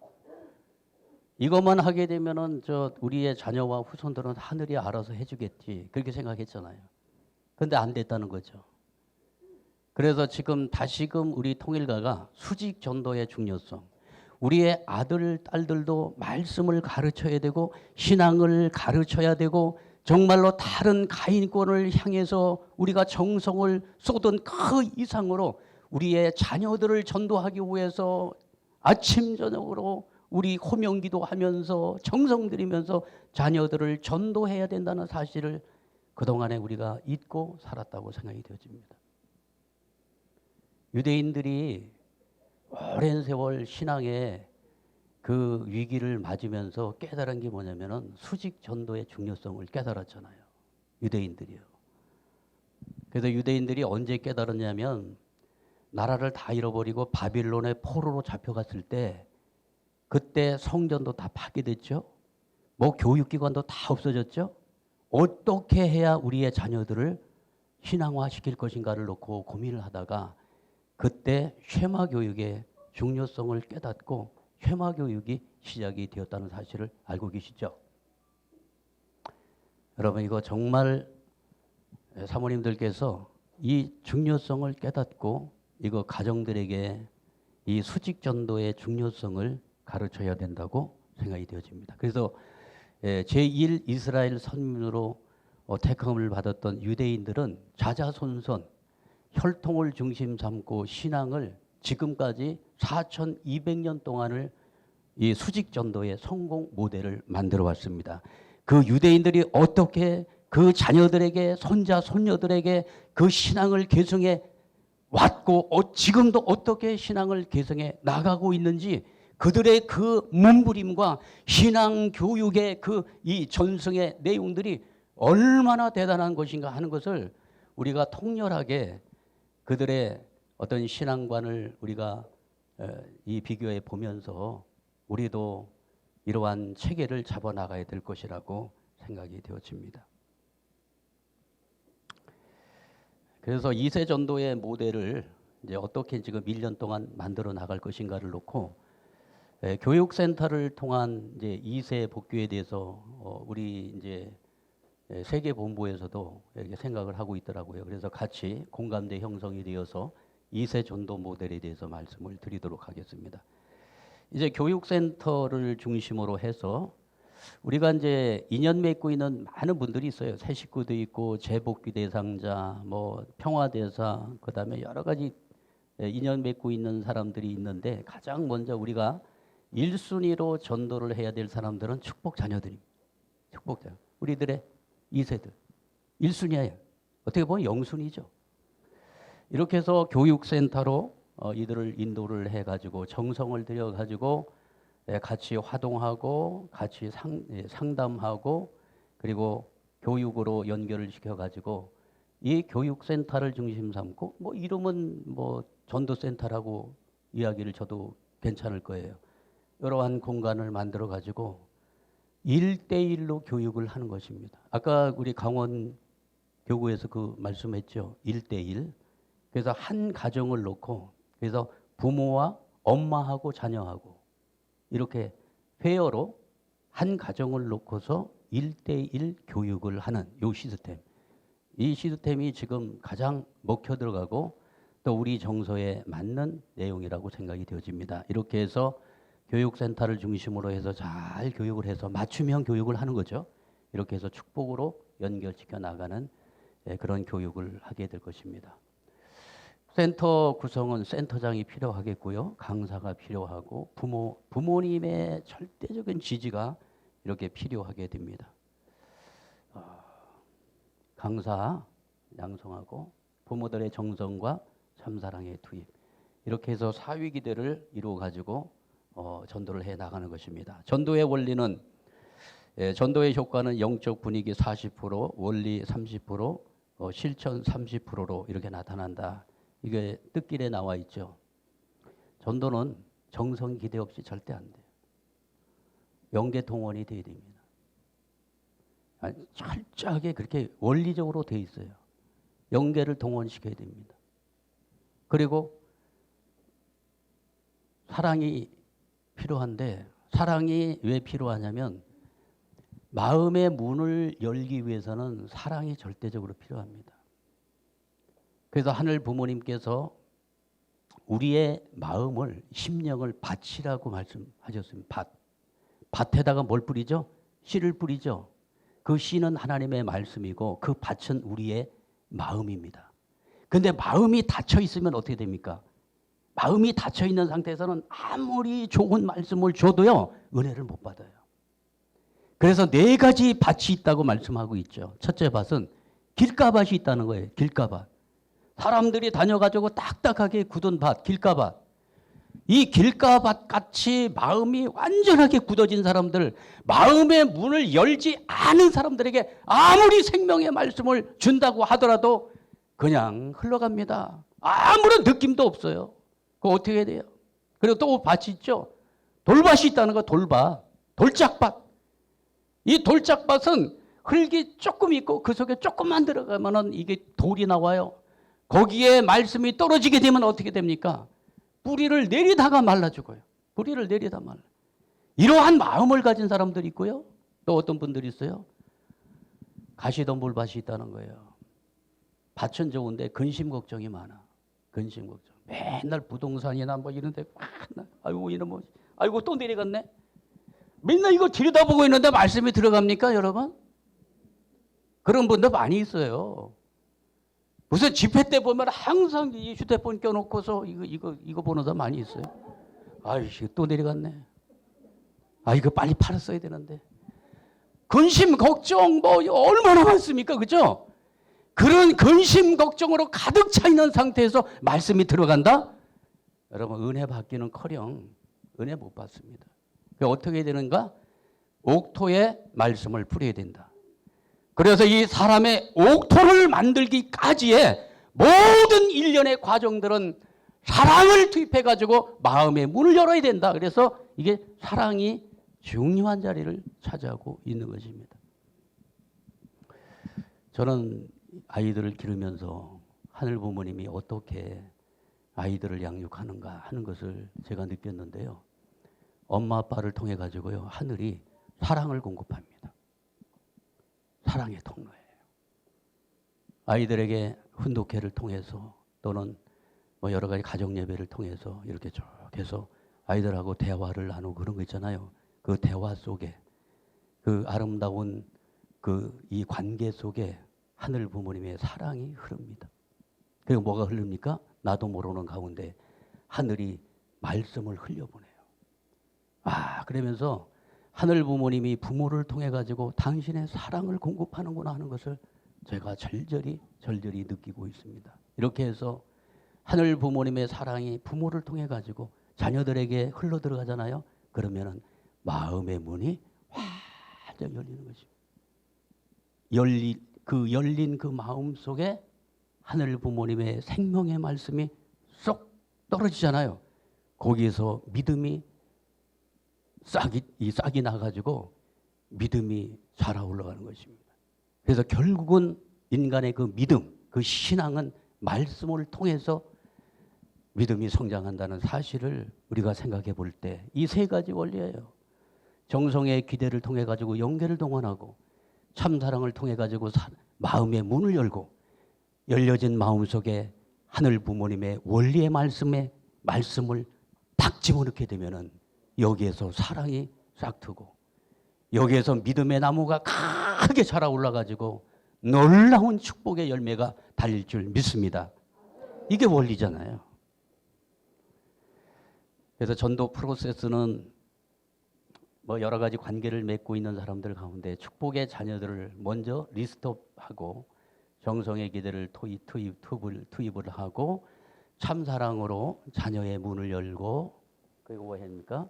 이것만 하게 되면은 우리의 자녀와 후손들은 하늘이 알아서 해주겠지 그렇게 생각했잖아요. 그런데 안 됐다는 거죠. 그래서 지금 다시금 우리 통일가가 수직 전도의 중요성, 우리의 아들, 딸들도 말씀을 가르쳐야 되고 신앙을 가르쳐야 되고 정말로 다른 가인권을 향해서 우리가 정성을 쏟은 그 이상으로 우리의 자녀들을 전도하기 위해서 아침 저녁으로 우리 호명기도 하면서 정성 들이면서 자녀들을 전도해야 된다는 사실을 그동안에 우리가 잊고 살았다고 생각이 되어집니다. 유대인들이 오랜 세월 신앙의 그 위기를 맞으면서 깨달은 게 뭐냐면은 수직 전도의 중요성을 깨달았잖아요. 유대인들이요. 그래서 유대인들이 언제 깨달았냐면 나라를 다 잃어버리고 바빌론의 포로로 잡혀갔을 때 그때 성전도 다 파괴됐죠. 뭐 교육기관도 다 없어졌죠. 어떻게 해야 우리의 자녀들을 신앙화시킬 것인가를 놓고 고민을 하다가 그때 쉐마 교육의 중요성을 깨닫고 쉐마 교육이 시작이 되었다는 사실을 알고 계시죠? 여러분 이거 정말 사모님들께서 이 중요성을 깨닫고 이거 가정들에게 이 수직 전도의 중요성을 가르쳐야 된다고 생각이 되어집니다. 그래서 제1 이스라엘 선민으로 택함을 받았던 유대인들은 자자손손 혈통을 중심 삼고 신앙을 지금까지 4200년 동안을 이 수직 전도의 성공 모델을 만들어 왔습니다. 그 유대인들이 어떻게 그 자녀들에게 손자 손녀들에게 그 신앙을 계승해 왔고 지금도 어떻게 신앙을 계승해 나가고 있는지 그들의 그 몸부림과 신앙 교육의 그 이 전승의 내용들이 얼마나 대단한 것인가 하는 것을 우리가 통렬하게 그들의 어떤 신앙관을 우리가 이 비교해 보면서 우리도 이러한 체계를 잡아나가야 될 것이라고 생각이 되어집니다. 그래서 2세 전도의 모델을 이제 어떻게 지금 1년 동안 만들어 나갈 것인가를 놓고 교육센터를 통한 이제 2세 복귀에 대해서 우리 이제 세계 본부에서도 이렇게 생각을 하고 있더라고요. 그래서 같이 공감대 형성이 되어서 2세 전도 모델에 대해서 말씀을 드리도록 하겠습니다. 이제 교육센터를 중심으로 해서 우리가 이제 인연 맺고 있는 많은 분들이 있어요. 새 식구도 있고 재복귀 대상자, 뭐 평화대사, 그다음에 여러 가지 인연 맺고 있는 사람들이 있는데 가장 먼저 우리가 1순위로 전도를 해야 될 사람들은 축복 자녀들입니다. 축복 자녀. 우리들의 2세들. 1순위예요. 어떻게 보면 0순위죠. 이렇게 해서 교육센터로 이들을 인도를 해가지고 정성을 들여가지고 같이 화동하고 같이 상담하고 그리고 교육으로 연결을 시켜가지고 이 교육센터를 중심 삼고 뭐 이름은 뭐 전도센터라고 이야기를 저도 괜찮을 거예요. 이러한 공간을 만들어 가지고 1대1로 교육을 하는 것입니다. 아까 우리 강원 교구에서 그 말씀했죠. 1대1. 그래서 한 가정을 놓고 그래서 부모와 엄마하고 자녀하고 이렇게 페어로 한 가정을 놓고서 1대1 교육을 하는 이 시스템. 이 시스템이 지금 가장 먹혀 들어가고 또 우리 정서에 맞는 내용이라고 생각이 되어집니다. 이렇게 해서 교육센터를 중심으로 해서 잘 교육을 해서 맞춤형 교육을 하는 거죠. 이렇게 해서 축복으로 연결시켜 나가는 그런 교육을 하게 될 것입니다. 센터 구성은 센터장이 필요하겠고요. 강사가 필요하고 부모님의 절대적인 지지가 이렇게 필요하게 됩니다. 강사 양성하고 부모들의 정성과 참사랑의 투입 이렇게 해서 사위기대를 이루어 가지고 전도를 해 나가는 것입니다. 전도의 원리는 전도의 효과는 영적 분위기 40%, 원리 30%, 실천 30%로 이렇게 나타난다. 이게 뜻길에 나와 있죠. 전도는 정성 기대 없이 절대 안 돼요. 영계 동원이 돼야 됩니다. 철저하게 그렇게 원리적으로 돼 있어요. 영계를 동원시켜야 됩니다. 그리고 사랑이 필요한데 사랑이 왜 필요하냐면 마음의 문을 열기 위해서는 사랑이 절대적으로 필요합니다. 그래서 하늘 부모님께서 우리의 마음을 심령을 밭이라고 말씀하셨습니다. 밭에다가 뭘 뿌리죠? 씨를 뿌리죠. 그 씨는 하나님의 말씀이고 그 밭은 우리의 마음입니다. 근데 마음이 닫혀 있으면 어떻게 됩니까? 마음이 닫혀 있는 상태에서는 아무리 좋은 말씀을 줘도요 은혜를 못 받아요. 그래서 4가지 밭이 있다고 말씀하고 있죠. 첫째 밭은 길가밭이 있다는 거예요. 길가밭. 사람들이 다녀가지고 딱딱하게 굳은 밭, 길가밭. 이 길가밭 같이 마음이 완전하게 굳어진 사람들, 마음의 문을 열지 않은 사람들에게 아무리 생명의 말씀을 준다고 하더라도 그냥 흘러갑니다. 아무런 느낌도 없어요. 그거 어떻게 해야 돼요? 그리고 또 밭이 있죠. 돌밭이 있다는 거, 돌밭. 돌짝밭. 이 돌짝밭은 흙이 조금 있고 그 속에 조금만 들어가면은 이게 돌이 나와요. 거기에 말씀이 떨어지게 되면 어떻게 됩니까? 뿌리를 내리다가 말라 죽어요. 뿌리를 내리다 말라. 이러한 마음을 가진 사람들이 있고요. 또 어떤 분들이 있어요. 가시덤불 밭이 있다는 거예요. 밭은 좋은데 근심 걱정이 많아. 근심 걱정. 맨날 부동산이나 뭐 이런 데 아이고 이놈 뭐 아이고 또 내려갔네. 맨날 이거 들여다보고 있는데 말씀이 들어갑니까, 여러분? 그런 분들 많이 있어요. 무슨 집회 때 보면 항상 이 휴대폰 껴놓고서 이거 보는 사람 많이 있어요. 아이씨 또 내려갔네. 아 이거 빨리 팔았어야 되는데. 근심 걱정 뭐 얼마나 많습니까, 그죠? 그런 근심 걱정으로 가득 차 있는 상태에서 말씀이 들어간다? 여러분 은혜 받기는커녕 은혜 못 받습니다. 어떻게 되는가? 옥토에 말씀을 뿌려야 된다. 그래서 이 사람의 옥토를 만들기까지의 모든 일련의 과정들은 사랑을 투입해가지고 마음의 문을 열어야 된다. 그래서 이게 사랑이 중요한 자리를 차지하고 있는 것입니다. 저는 아이들을 기르면서 하늘 부모님이 어떻게 아이들을 양육하는가 하는 것을 제가 느꼈는데요. 엄마 아빠를 통해 가지고요. 하늘이 사랑을 공급합니다. 사랑의 통로예요. 아이들에게 훈독회를 통해서 또는 뭐 여러 가지 가정 예배를 통해서 이렇게 쭉 해서 아이들하고 대화를 나누고 그런 거 있잖아요. 그 대화 속에 그 아름다운 이 관계 속에 하늘 부모님의 사랑이 흐릅니다. 그리고 뭐가 흐릅니까? 나도 모르는 가운데 하늘이 말씀을 흘려보내요. 그러면서 하늘 부모님이 부모를 통해 가지고 당신의 사랑을 공급하는구나 하는 것을 제가 절절히 느끼고 있습니다. 이렇게 해서 하늘 부모님의 사랑이 부모를 통해 가지고 자녀들에게 흘러 들어가잖아요. 그러면은 마음의 문이 활짝 열리는 것입니다. 열린 그 마음 속에 하늘 부모님의 생명의 말씀이 쏙 떨어지잖아요. 거기에서 믿음이 싹이 나가지고 믿음이 자라 올라가는 것입니다. 그래서 결국은 인간의 그 믿음, 그 신앙은 말씀을 통해서 믿음이 성장한다는 사실을 우리가 생각해 볼 때 이 세 가지 원리예요. 정성의 기대를 통해 가지고 영계를 동원하고 참사랑을 통해 가지고 마음의 문을 열고 열려진 마음 속에 하늘 부모님의 원리의 말씀을 딱 집어넣게 되면은 여기에서 사랑이 싹트고 여기에서 믿음의 나무가 크게 자라 올라가지고 놀라운 축복의 열매가 달릴 줄 믿습니다. 이게 원리잖아요. 그래서 전도 프로세스는 뭐 여러 가지 관계를 맺고 있는 사람들 가운데 축복의 자녀들을 먼저 리스트업하고 정성의 기대를 투입을 하고 참사랑으로 자녀의 문을 열고 그리고 뭐 합니까?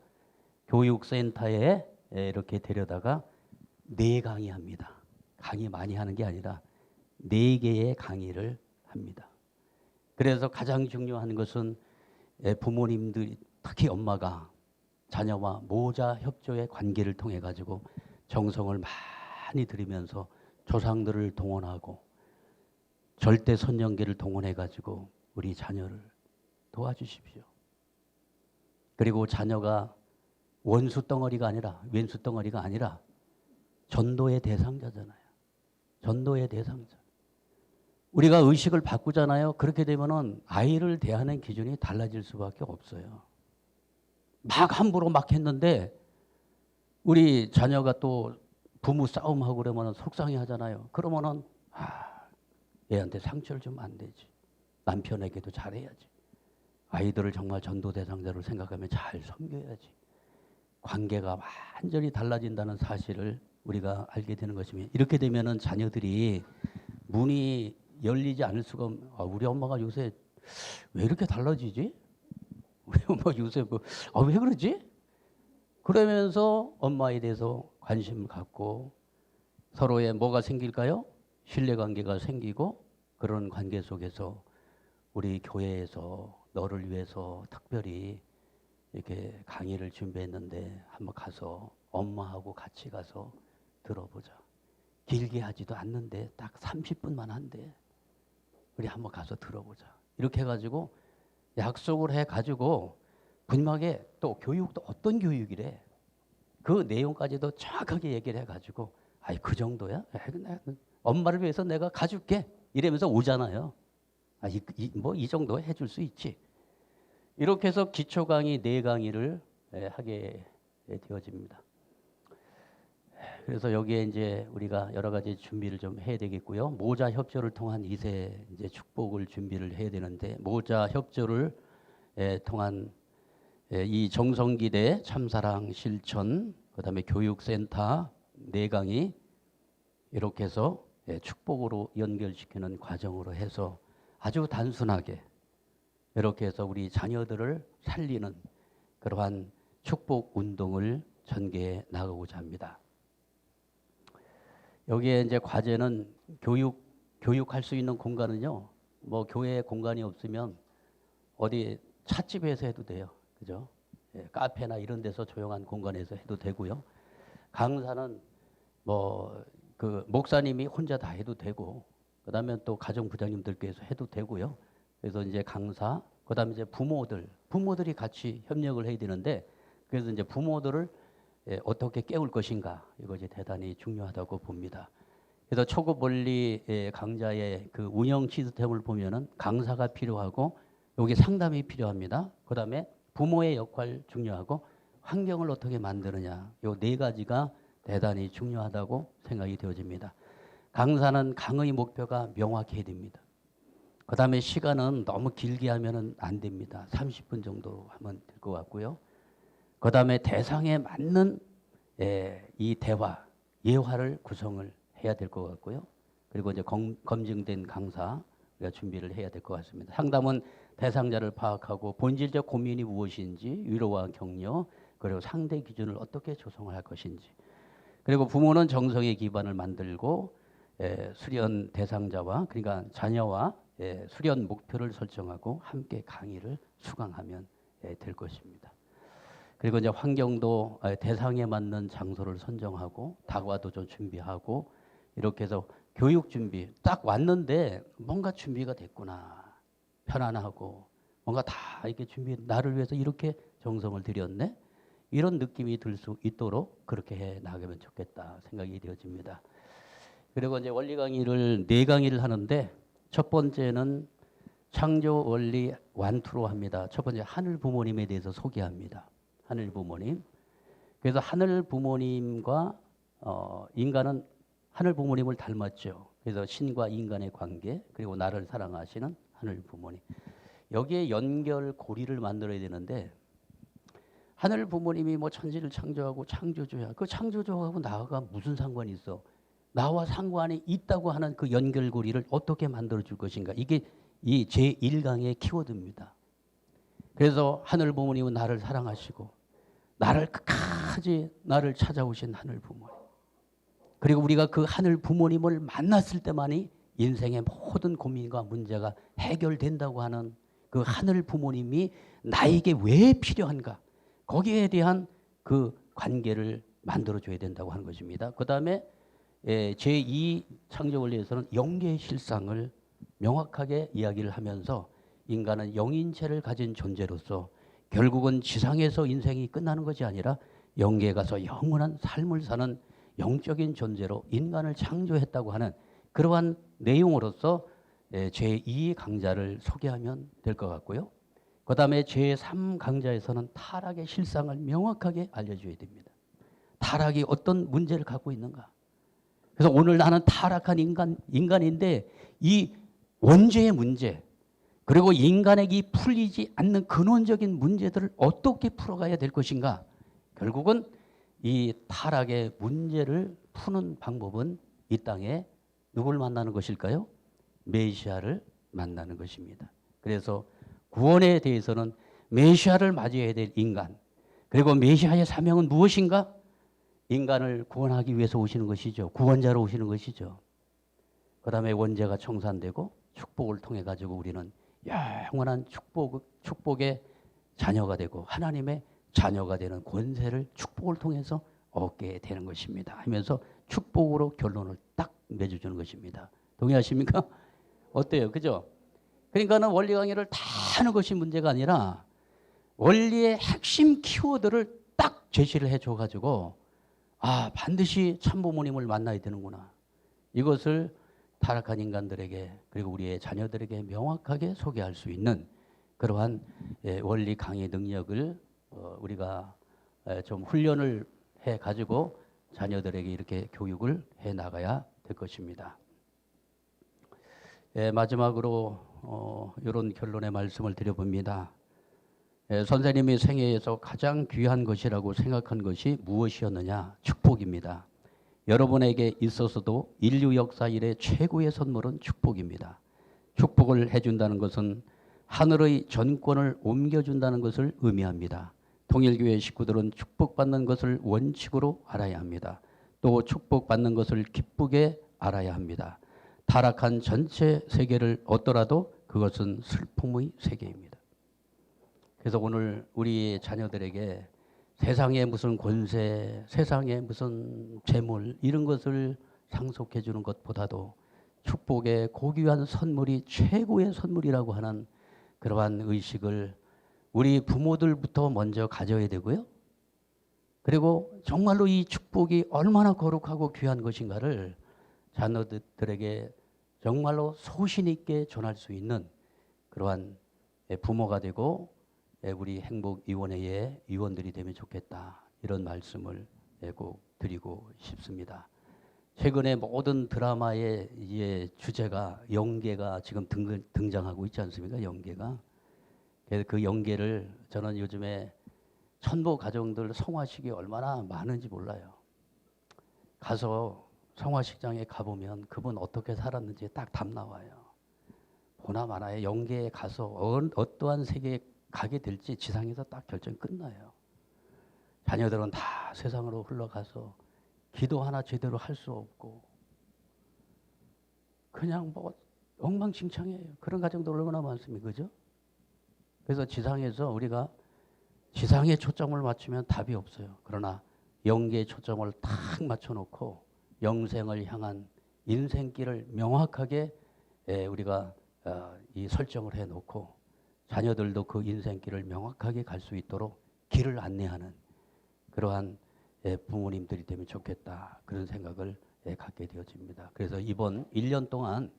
교육센터에 이렇게 데려다가 4강의 합니다. 강의 많이 하는 게 아니라 4개의 강의를 합니다. 그래서 가장 중요한 것은 부모님들이 특히 엄마가 자녀와 모자 협조의 관계를 통해 가지고 정성을 많이 들이면서 조상들을 동원하고 절대 선영계를 동원해 가지고 우리 자녀를 도와주십시오. 그리고 자녀가 원수 덩어리가 아니라 왼수 덩어리가 아니라 전도의 대상자잖아요. 전도의 대상자. 우리가 의식을 바꾸잖아요. 그렇게 되면은 아이를 대하는 기준이 달라질 수밖에 없어요. 막 함부로 막 했는데 우리 자녀가 또 부부 싸움하고 그러면 속상해 하잖아요. 그러면은 얘한테 상처를 주면 안 되지. 남편에게도 잘해야지. 아이들을 정말 전도 대상자로 생각하면 잘 섬겨야지. 관계가 완전히 달라진다는 사실을 우리가 알게 되는 것입니다. 이렇게 되면은 자녀들이 문이 열리지 않을 수가 우리 엄마가 요새 왜 이렇게 달라지지? 우리 엄마 요새 왜 그러지? 그러면서 엄마에 대해서 관심을 갖고 서로의 뭐가 생길까요? 신뢰관계가 생기고 그런 관계 속에서 우리 교회에서 너를 위해서 특별히 이렇게 강의를 준비했는데 한번 가서 엄마하고 같이 가서 들어보자. 길게 하지도 않는데 딱 30분만 한대. 우리 한번 가서 들어보자. 이렇게 해가지고 약속을 해가지고 분명하게 또 교육도 어떤 교육이래. 그 내용까지도 정확하게 얘기를 해가지고 그 정도야? 엄마를 위해서 내가 가줄게. 이러면서 오잖아요. 이 정도 해줄 수 있지. 이렇게 해서 기초 강의 4강의를 하게 되어집니다. 그래서 여기에 이제 우리가 여러 가지 준비를 좀 해야 되겠고요. 모자 협조를 통한 2세 이제 축복을 준비를 해야 되는데, 모자 협조를 통한 이 정성기대 참사랑 실천, 그다음에 교육센터 4강이 이렇게 해서 축복으로 연결시키는 과정으로 해서 아주 단순하게 이렇게 해서 우리 자녀들을 살리는 그러한 축복 운동을 전개해 나가고자 합니다. 여기에 이제 과제는 교육할 수 있는 공간은요, 뭐 교회 공간이 없으면 어디 찻집에서 해도 돼요. 그죠? 카페나 이런 데서 조용한 공간에서 해도 되고요. 강사는 뭐 그 목사님이 혼자 다 해도 되고, 그다음에 또 가정 부장님들께서 해도 되고요. 그래서 이제 강사, 그다음에 이제 부모들이 같이 협력을 해야 되는데, 그래서 이제 부모들을 어떻게 깨울 것인가, 이것이 대단히 중요하다고 봅니다. 그래서 초급 원리 강좌의 그 운영 시스템을 보면은 강사가 필요하고 여기 상담이 필요합니다. 그다음에 부모의 역할 중요하고 환경을 어떻게 만드느냐, 요 4가지가 대단히 중요하다고 생각이 되어집니다. 강사는 강의 목표가 명확해야 됩니다. 그 다음에 시간은 너무 길게 하면 안 됩니다. 30분 정도 하면 될 것 같고요. 그 다음에 대상에 맞는 이 대화, 예화를 구성을 해야 될 것 같고요. 그리고 이제 검증된 강사 우리가 준비를 해야 될 것 같습니다. 상담은 대상자를 파악하고 본질적 고민이 무엇인지, 위로와 격려, 그리고 상대 기준을 어떻게 조성을 할 것인지, 그리고 부모는 정성의 기반을 만들고 수련 대상자와, 그러니까 자녀와 수련 목표를 설정하고 함께 강의를 수강하면 될 것입니다. 그리고 이제 환경도 대상에 맞는 장소를 선정하고 다과도 좀 준비하고, 이렇게 해서 교육 준비 딱 왔는데 뭔가 준비가 됐구나, 편안하고 뭔가 다 이렇게 준비, 나를 위해서 이렇게 정성을 들였네, 이런 느낌이 들 수 있도록 그렇게 해 나가면 좋겠다 생각이 되어집니다. 그리고 이제 원리 강의를 4강의를 하는데, 첫 번째는 창조 원리 1, 2로 합니다. 첫 번째 하늘 부모님에 대해서 소개합니다. 하늘 부모님. 그래서 하늘 부모님과 인간은 하늘 부모님을 닮았죠. 그래서 신과 인간의 관계, 그리고 나를 사랑하시는 하늘 부모님. 여기에 연결고리를 만들어야 되는데, 하늘 부모님이 뭐 천지를 창조하고 창조주야. 그 창조주하고 나가 무슨 상관이 있어? 나와 상관이 있다고 하는 그 연결고리를 어떻게 만들어 줄 것인가? 이게 이 제1강의 키워드입니다. 그래서 하늘 부모님은 나를 사랑하시고 나를 끝까지 나를 찾아오신 하늘 부모님. 그리고 우리가 그 하늘 부모님을 만났을 때만이 인생의 모든 고민과 문제가 해결된다고 하는 그 하늘 부모님이 나에게 왜 필요한가? 거기에 대한 그 관계를 만들어줘야 된다고 하는 것입니다. 그 다음에 제2 창조원리에서는 영계의 실상을 명확하게 이야기를 하면서 인간은 영인체를 가진 존재로서 결국은 지상에서 인생이 끝나는 것이 아니라 영계에 가서 영원한 삶을 사는 영적인 존재로 인간을 창조했다고 하는 그러한 내용으로서 제2 강좌를 소개하면 될 것 같고요. 그 다음에 제3 강좌에서는 타락의 실상을 명확하게 알려줘야 됩니다. 타락이 어떤 문제를 갖고 있는가. 그래서 오늘 나는 타락한 인간인데 이 원죄의 문제, 그리고 인간에게 풀리지 않는 근원적인 문제들을 어떻게 풀어가야 될 것인가. 결국은 이 타락의 문제를 푸는 방법은 이 땅에 누굴 만나는 것일까요? 메시아를 만나는 것입니다. 그래서 구원에 대해서는 메시아를 맞이해야 될 인간, 그리고 메시아의 사명은 무엇인가? 인간을 구원하기 위해서 오시는 것이죠. 구원자로 오시는 것이죠. 그 다음에 원죄가 청산되고 축복을 통해 가지고 우리는 영원한 축복의 자녀가 되고 하나님의 자녀가 되는 권세를 축복을 통해서 얻게 되는 것입니다 하면서 축복으로 결론을 딱 맺어주는 것입니다. 동의하십니까? 어때요? 그죠? 그러니까는 원리 강의를 다 하는 것이 문제가 아니라 원리의 핵심 키워드를 딱 제시를 해줘 가지고 반드시 참부모님을 만나야 되는구나. 이것을 타락한 인간들에게, 그리고 우리의 자녀들에게 명확하게 소개할 수 있는 그러한 원리 강의 능력을 우리가 좀 훈련을 해 가지고 자녀들에게 이렇게 교육을 해 나가야 될 것입니다. 마지막으로 이런 결론의 말씀을 드려봅니다. 선생님이 생애에서 가장 귀한 것이라고 생각한 것이 무엇이었느냐? 축복입니다. 여러분에게 있어서도 인류 역사 이래 최고의 선물은 축복입니다. 축복을 해준다는 것은 하늘의 전권을 옮겨준다는 것을 의미합니다. 통일교회 식구들은 축복받는 것을 원칙으로 알아야 합니다. 또 축복받는 것을 기쁘게 알아야 합니다. 타락한 전체 세계를 얻더라도 그것은 슬픔의 세계입니다. 그래서 오늘 우리 자녀들에게 세상에 무슨 권세, 세상에 무슨 재물 이런 것을 상속해 주는 것보다도 축복의 고귀한 선물이 최고의 선물이라고 하는 그러한 의식을 우리 부모들부터 먼저 가져야 되고요. 그리고 정말로 이 축복이 얼마나 거룩하고 귀한 것인가를 자녀들에게 정말로 소신 있게 전할 수 있는 그러한 부모가 되고 우리 행복위원회의 위원들이 되면 좋겠다. 이런 말씀을 꼭 드리고 싶습니다. 최근에 모든 드라마의 주제가 영계가 지금 등장하고 있지 않습니까? 영계가. 그래서 그 영계를 저는 요즘에 천부 가정들 성화식이 얼마나 많은지 몰라요. 가서 성화식장에 가보면 그분 어떻게 살았는지 딱 답 나와요. 보나 마나에 영계에 가서 어떠한 세계에 가게 될지 지상에서 딱 결정이 끝나요. 자녀들은 다 세상으로 흘러가서 기도 하나 제대로 할 수 없고 그냥 뭐 엉망진창이에요. 그런 가정도 얼마나 많습니까? 그죠? 그래서 지상에서 우리가 지상에 초점을 맞추면 답이 없어요. 그러나 영계에 초점을 탁 맞춰놓고 영생을 향한 인생길을 명확하게 우리가 이 설정을 해놓고 자녀들도 그 인생길을 명확하게 갈 수 있도록 길을 안내하는 그러한 부모님들이 되면 좋겠다. 그런 생각을 갖게 되어집니다. 그래서 이번 1년 동안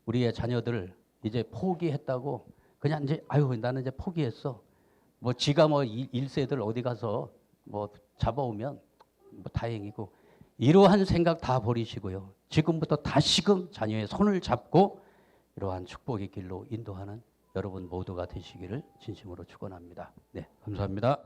우리의 자녀들 이제 포기했다고 그냥 이제 아유 나는 이제 포기했어. 뭐 지가 뭐 1세들 어디 가서 뭐 잡아오면 뭐 다행이고 이러한 생각 다 버리시고요. 지금부터 다시금 자녀의 손을 잡고 이러한 축복의 길로 인도하는 여러분 모두가 되시기를 진심으로 축원합니다. 네, 감사합니다.